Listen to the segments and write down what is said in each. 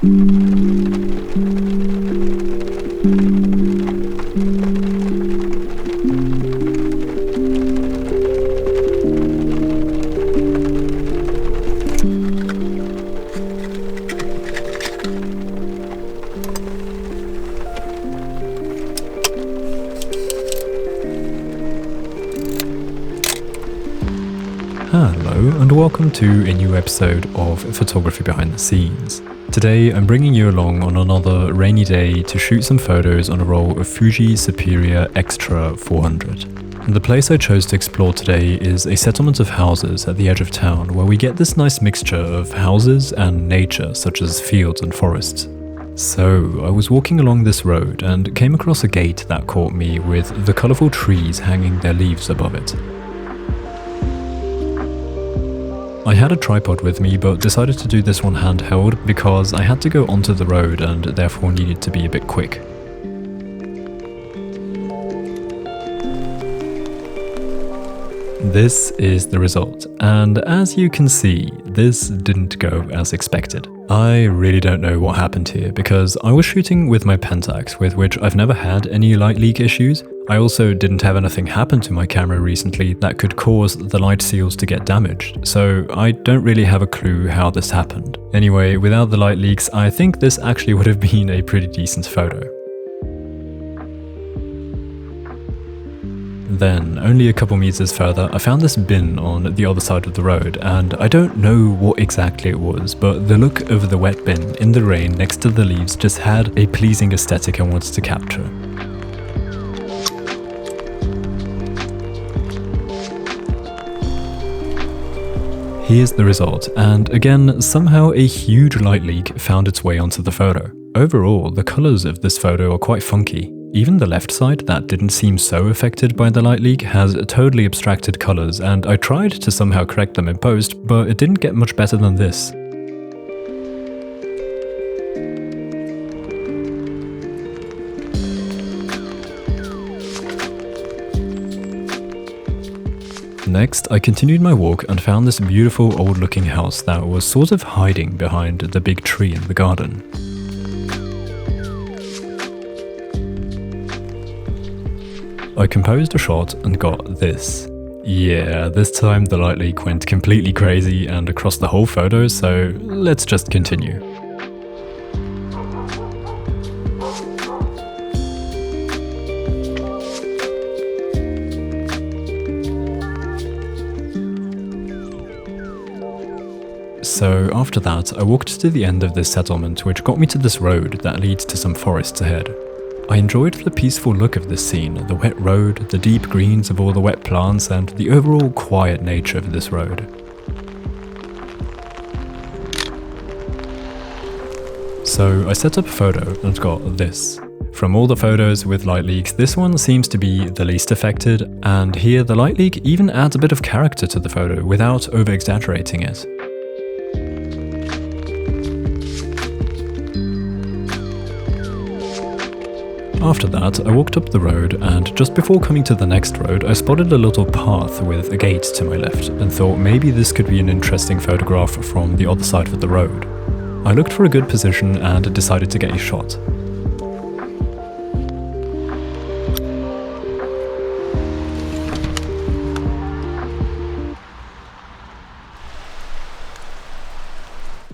Hello and welcome to a new episode of Photography Behind the Scenes. Today I'm bringing you along on another rainy day to shoot some photos on a roll of Fuji Superia X-Tra 400. The place I chose to explore today is a settlement of houses at the edge of town where we get this nice mixture of houses and nature such as fields and forests. So I was walking along this road and came across a gate that caught me with the colourful trees hanging their leaves above it. I had a tripod with me but decided to do this one handheld because I had to go onto the road and therefore needed to be a bit quick. This is the result, and as you can see, this didn't go as expected. I really don't know what happened here because I was shooting with my Pentax, with which I've never had any light leak issues. I also didn't have anything happen to my camera recently that could cause the light seals to get damaged, so I don't really have a clue how this happened. Anyway, without the light leaks, I think this actually would have been a pretty decent photo. Then, only a couple meters further, I found this bin on the other side of the road, and I don't know what exactly it was, but the look of the wet bin in the rain next to the leaves just had a pleasing aesthetic I wanted to capture. Here's the result, and again, somehow a huge light leak found its way onto the photo. Overall, the colours of this photo are quite funky. Even the left side, that didn't seem so affected by the light leak, has totally abstracted colours, and I tried to somehow correct them in post, but it didn't get much better than this. Next, I continued my walk and found this beautiful old-looking house that was sort of hiding behind the big tree in the garden. I composed a shot and got this. Yeah, this time the light leak went completely crazy and across the whole photo, so let's just continue. So after that, I walked to the end of this settlement, which got me to this road that leads to some forests ahead. I enjoyed the peaceful look of this scene, the wet road, the deep greens of all the wet plants, and the overall quiet nature of this road. So I set up a photo and got this. From all the photos with light leaks, this one seems to be the least affected, and here the light leak even adds a bit of character to the photo without over-exaggerating it. After that, I walked up the road, and just before coming to the next road, I spotted a little path with a gate to my left, and thought maybe this could be an interesting photograph from the other side of the road. I looked for a good position and decided to get a shot.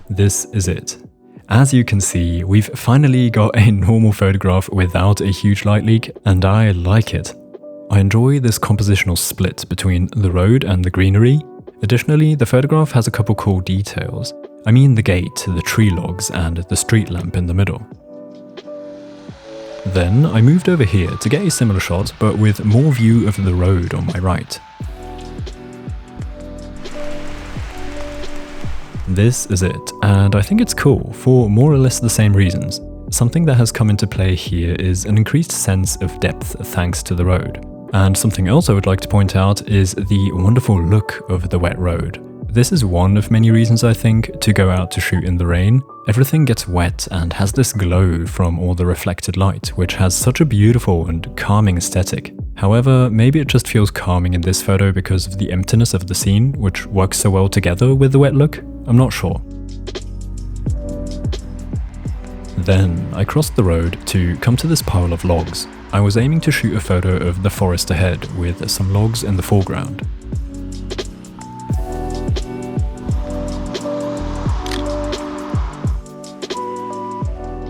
This is it. As you can see, we've finally got a normal photograph without a huge light leak, and I like it. I enjoy this compositional split between the road and the greenery. Additionally, the photograph has a couple cool details. I mean the gate, the tree logs, and the street lamp in the middle. Then I moved over here to get a similar shot, but with more view of the road on my right. This is it, and I think it's cool for more or less the same reasons. Something that has come into play here is an increased sense of depth thanks to the road. And something else I would like to point out is the wonderful look of the wet road. This is one of many reasons I think to go out to shoot in the rain. Everything gets wet and has this glow from all the reflected light, which has such a beautiful and calming aesthetic. However, maybe it just feels calming in this photo because of the emptiness of the scene, which works so well together with the wet look. I'm not sure. Then I crossed the road to come to this pile of logs. I was aiming to shoot a photo of the forest ahead with some logs in the foreground.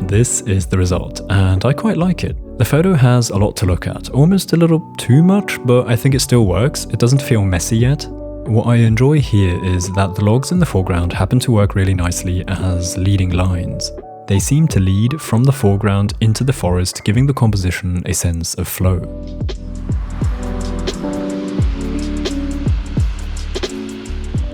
This is the result, and I quite like it. The photo has a lot to look at, almost a little too much, but I think it still works. It doesn't feel messy yet. What I enjoy here is that the logs in the foreground happen to work really nicely as leading lines. They seem to lead from the foreground into the forest, giving the composition a sense of flow.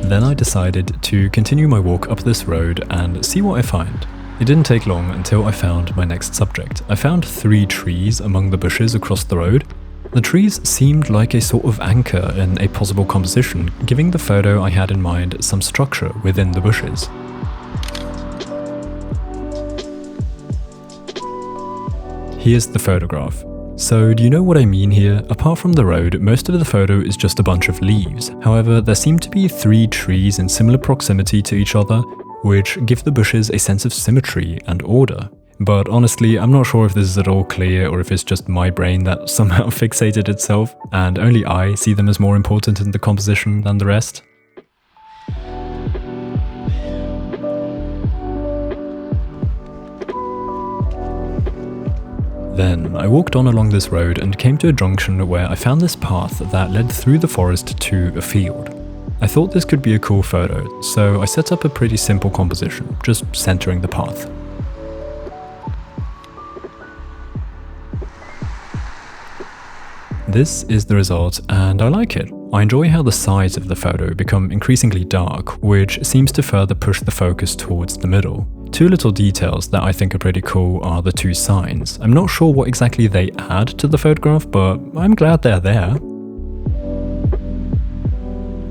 Then I decided to continue my walk up this road and see what I find. It didn't take long until I found my next subject. I found 3 trees among the bushes across the road. The trees seemed like a sort of anchor in a possible composition, giving the photo I had in mind some structure within the bushes. Here's the photograph. So do you know what I mean here? Apart from the road, most of the photo is just a bunch of leaves. However, there seem to be 3 trees in similar proximity to each other, which give the bushes a sense of symmetry and order. But honestly, I'm not sure if this is at all clear or if it's just my brain that somehow fixated itself, and only I see them as more important in the composition than the rest. Then I walked on along this road and came to a junction where I found this path that led through the forest to a field. I thought this could be a cool photo, so I set up a pretty simple composition, just centering the path. This is the result, and I like it. I enjoy how the sides of the photo become increasingly dark, which seems to further push the focus towards the middle. 2 little details that I think are pretty cool are the 2 signs. I'm not sure what exactly they add to the photograph, but I'm glad they're there.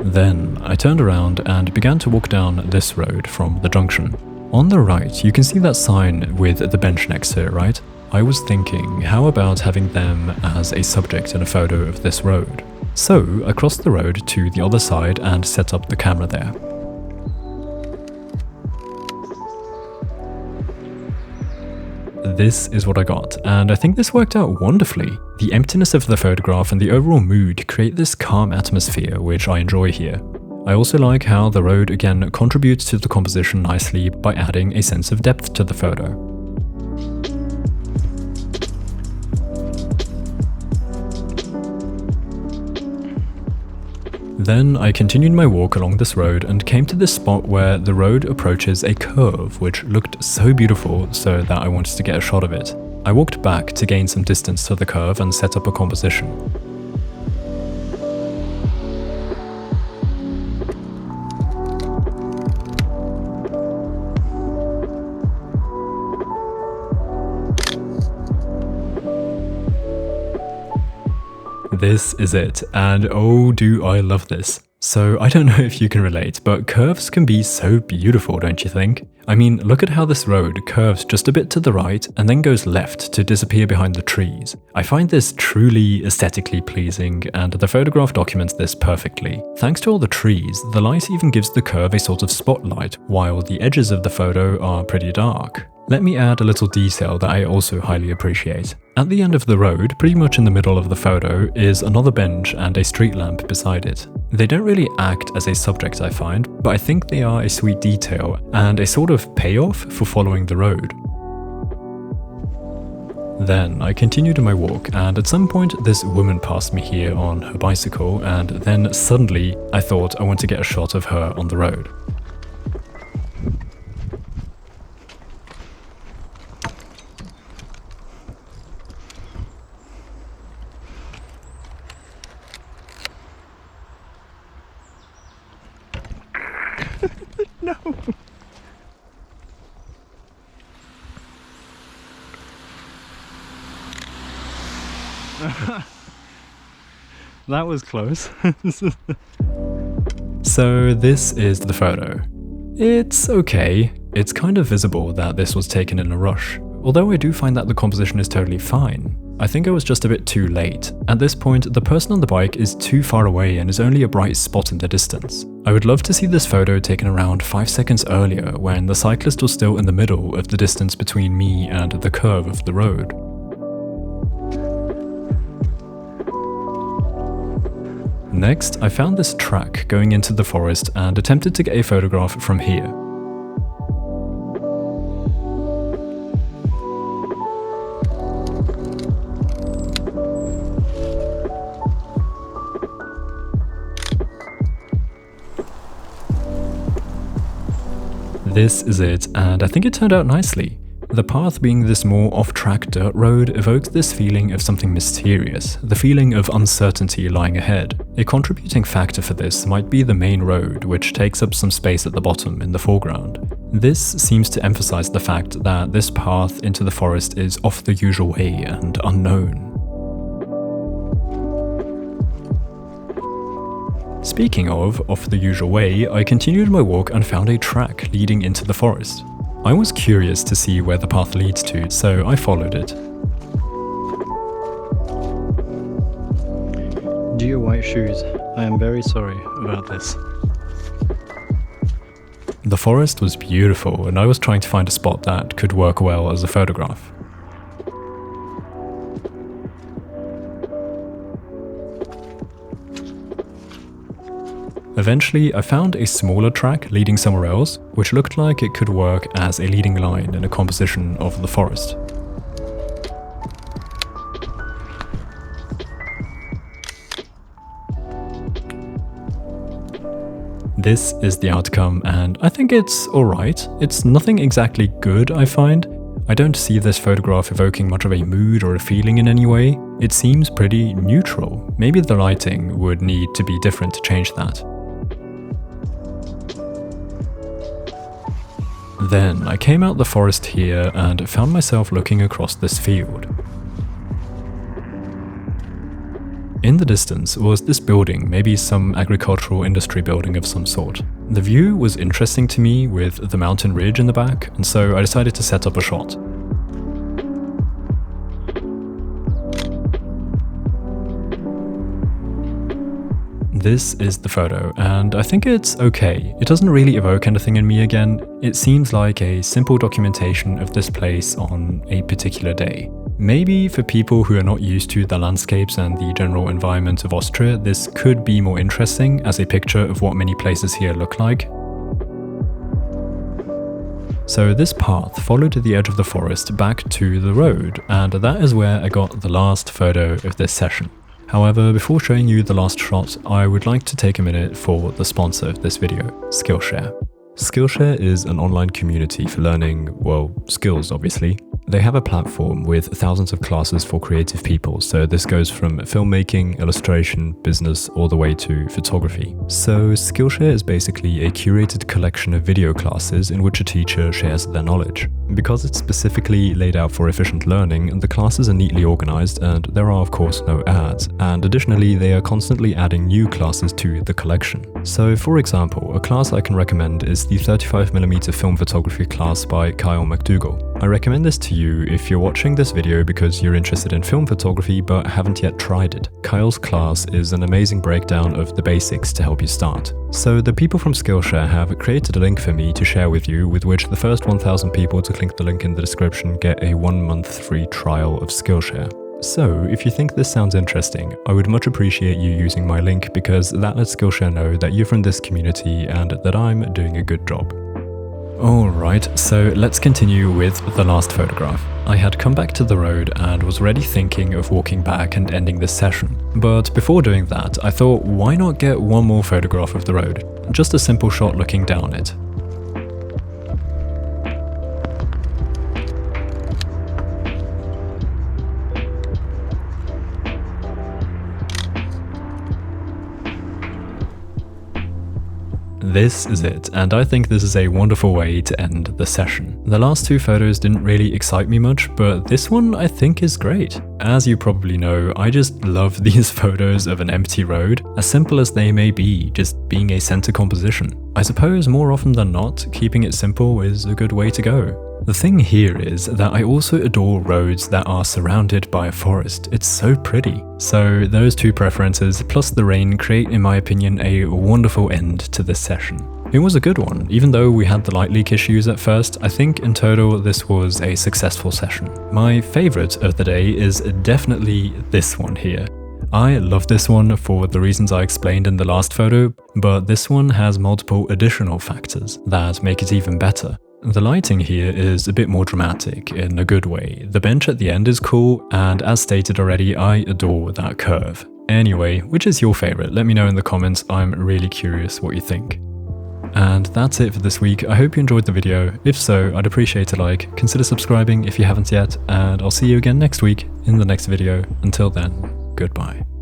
Then I turned around and began to walk down this road from the junction. On the right, you can see that sign with the bench next to it, right? I was thinking, how about having them as a subject in a photo of this road? So I crossed the road to the other side and set up the camera there. This is what I got, and I think this worked out wonderfully. The emptiness of the photograph and the overall mood create this calm atmosphere, which I enjoy here. I also like how the road again contributes to the composition nicely by adding a sense of depth to the photo. Then I continued my walk along this road and came to this spot where the road approaches a curve, which looked so beautiful so that I wanted to get a shot of it. I walked back to gain some distance to the curve and set up a composition. This is it, and oh do I love this. So I don't know if you can relate, but curves can be so beautiful, don't you think? I mean, look at how this road curves just a bit to the right and then goes left to disappear behind the trees. I find this truly aesthetically pleasing, and the photograph documents this perfectly. Thanks to all the trees, the light even gives the curve a sort of spotlight, while the edges of the photo are pretty dark. Let me add a little detail that I also highly appreciate. At the end of the road, pretty much in the middle of the photo, is another bench and a street lamp beside it. They don't really act as a subject, I find, but I think they are a sweet detail and a sort of payoff for following the road. Then I continued my walk, and at some point this woman passed me here on her bicycle, and then suddenly I thought I want to get a shot of her on the road. No. That was close. So this is the photo. It's okay. It's kind of visible that this was taken in a rush, although I do find that the composition is totally fine. I think I was just a bit too late. At this point, the person on the bike is too far away and is only a bright spot in the distance. I would love to see this photo taken around 5 seconds earlier when the cyclist was still in the middle of the distance between me and the curve of the road. Next, I found this track going into the forest and attempted to get a photograph from here. This is it, and I think it turned out nicely. The path being this more off-track dirt road evoked this feeling of something mysterious, the feeling of uncertainty lying ahead. A contributing factor for this might be the main road, which takes up some space at the bottom in the foreground. This seems to emphasize the fact that this path into the forest is off the usual way and unknown. Speaking of off the usual way, I continued my walk and found a track leading into the forest. I was curious to see where the path leads to, so I followed it. Dear white shoes, I am very sorry about this. The forest was beautiful, and I was trying to find a spot that could work well as a photograph. Eventually, I found a smaller track leading somewhere else, which looked like it could work as a leading line in a composition of the forest. This is the outcome, and I think it's alright. It's nothing exactly good, I find. I don't see this photograph evoking much of a mood or a feeling in any way. It seems pretty neutral. Maybe the lighting would need to be different to change that. Then I came out the forest here and found myself looking across this field. In the distance was this building, maybe some agricultural industry building of some sort. The view was interesting to me with the mountain ridge in the back, and so I decided to set up a shot. This is the photo, and I think it's okay. It doesn't really evoke anything in me again. It seems like a simple documentation of this place on a particular day. Maybe for people who are not used to the landscapes and the general environment of Austria, this could be more interesting as a picture of what many places here look like. So this path followed the edge of the forest back to the road, and that is where I got the last photo of this session. However, before showing you the last shot, I would like to take a minute for the sponsor of this video, Skillshare. Skillshare is an online community for learning, well, skills obviously. They have a platform with thousands of classes for creative people, so this goes from filmmaking, illustration, business, all the way to photography. So Skillshare is basically a curated collection of video classes in which a teacher shares their knowledge. Because it's specifically laid out for efficient learning, the classes are neatly organized and there are of course no ads, and additionally they are constantly adding new classes to the collection. So for example, a class I can recommend is the 35mm film photography class by Kyle McDougall. I recommend this to you if you're watching this video because you're interested in film photography but haven't yet tried it. Kyle's class is an amazing breakdown of the basics to help you start. So the people from Skillshare have created a link for me to share with you, with which the first 1,000 people to click the link in the description get a 1-month free trial of Skillshare. So, if you think this sounds interesting, I would much appreciate you using my link because that lets Skillshare know that you're from this community and that I'm doing a good job. Alright, so let's continue with the last photograph. I had come back to the road and was already thinking of walking back and ending this session. But before doing that, I thought, why not get one more photograph of the road? Just a simple shot looking down it. This is it, and I think this is a wonderful way to end the session. The last two photos didn't really excite me much, but this one I think is great. As you probably know, I just love these photos of an empty road, as simple as they may be, just being a center composition. I suppose more often than not, keeping it simple is a good way to go. The thing here is that I also adore roads that are surrounded by a forest. It's so pretty. So those two preferences plus the rain create, in my opinion, a wonderful end to this session. It was a good one, even though we had the light leak issues at first. I think in total this was a successful session. My favourite of the day is definitely this one here. I love this one for the reasons I explained in the last photo, but this one has multiple additional factors that make it even better. The lighting here is a bit more dramatic in a good way. The bench at the end is cool, and as stated already, I adore that curve. Anyway, which is your favourite? Let me know in the comments, I'm really curious what you think. And that's it for this week. I hope you enjoyed the video. If so, I'd appreciate a like. Consider subscribing if you haven't yet, and I'll see you again next week in the next video. Until then, goodbye.